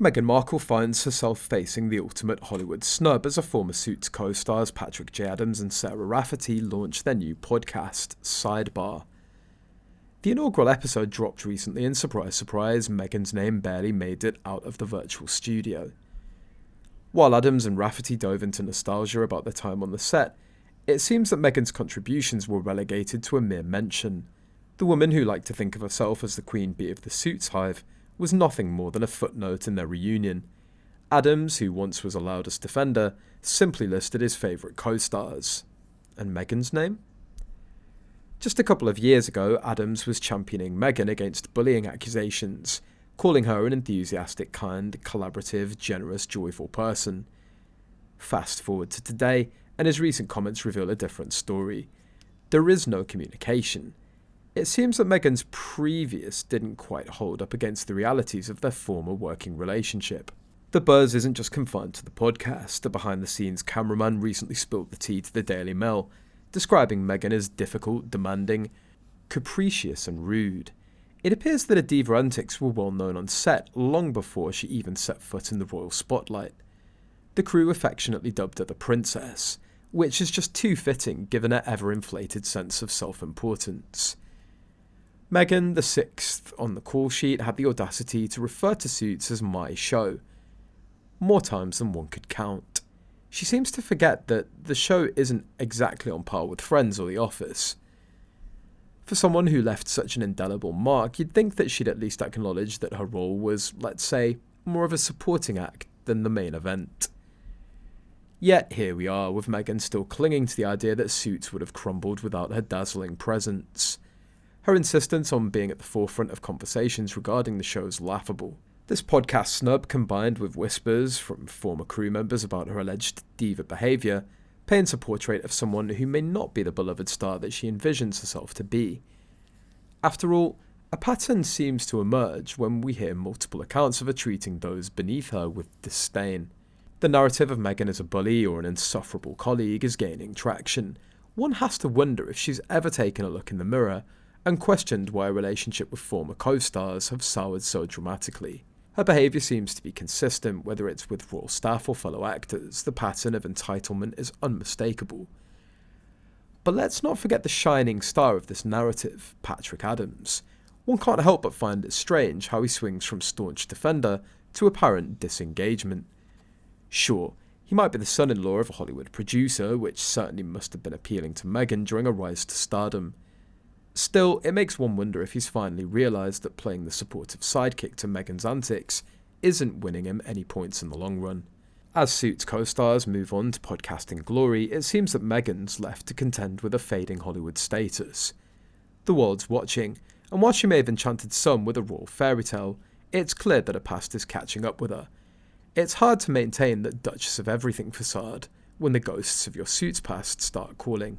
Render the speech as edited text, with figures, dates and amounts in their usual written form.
Meghan Markle finds herself facing the ultimate Hollywood snub as her former Suits co-stars Patrick J. Adams and Sarah Rafferty launch their new podcast, Sidebar. The inaugural episode dropped recently and surprise surprise, Meghan's name barely made it out of the virtual studio. While Adams and Rafferty dove into nostalgia about their time on the set, it seems that Meghan's contributions were relegated to a mere mention. The woman who liked to think of herself as the queen bee of the Suits hive was nothing more than a footnote in their reunion. Adams, who once was a loudest defender, simply listed his favourite co-stars. And Meghan's name? Just a couple of years ago, Adams was championing Meghan against bullying accusations, calling her an enthusiastic, kind, collaborative, generous, joyful person. Fast forward to today, and his recent comments reveal a different story. There is no communication. It seems that Meghan's previous didn't quite hold up against the realities of their former working relationship. The buzz isn't just confined to the podcast. A behind-the-scenes cameraman recently spilled the tea to the Daily Mail, describing Meghan as difficult, demanding, capricious and rude. It appears that her diva antics were well known on set long before she even set foot in the royal spotlight. The crew affectionately dubbed her the princess, which is just too fitting given her ever-inflated sense of self-importance. Meghan, the sixth on the call sheet, had the audacity to refer to Suits as my show, more times than one could count. She seems to forget that the show isn't exactly on par with Friends or The Office. For someone who left such an indelible mark, you'd think that she'd at least acknowledge that her role was, let's say, more of a supporting act than the main event. Yet here we are, with Meghan still clinging to the idea that Suits would have crumbled without her dazzling presence. Her insistence on being at the forefront of conversations regarding the show is laughable. This podcast snub, combined with whispers from former crew members about her alleged diva behaviour, paints a portrait of someone who may not be the beloved star that she envisions herself to be. After all, a pattern seems to emerge when we hear multiple accounts of her treating those beneath her with disdain. The narrative of Meghan as a bully or an insufferable colleague is gaining traction. One has to wonder if she's ever taken a look in the mirror and questioned why a relationship with former co-stars have soured so dramatically. Her behaviour seems to be consistent, whether it's with royal staff or fellow actors. The pattern of entitlement is unmistakable. But let's not forget the shining star of this narrative, Patrick Adams. One can't help but find it strange how he swings from staunch defender to apparent disengagement. Sure, he might be the son-in-law of a Hollywood producer, which certainly must have been appealing to Meghan during a rise to stardom. Still, it makes one wonder if he's finally realised that playing the supportive sidekick to Meghan's antics isn't winning him any points in the long run. As Suits co-stars move on to podcasting glory, it seems that Meghan's left to contend with a fading Hollywood status. The world's watching, and while she may have enchanted some with a royal fairy tale, it's clear that her past is catching up with her. It's hard to maintain that Duchess of Everything facade when the ghosts of your Suits past start calling.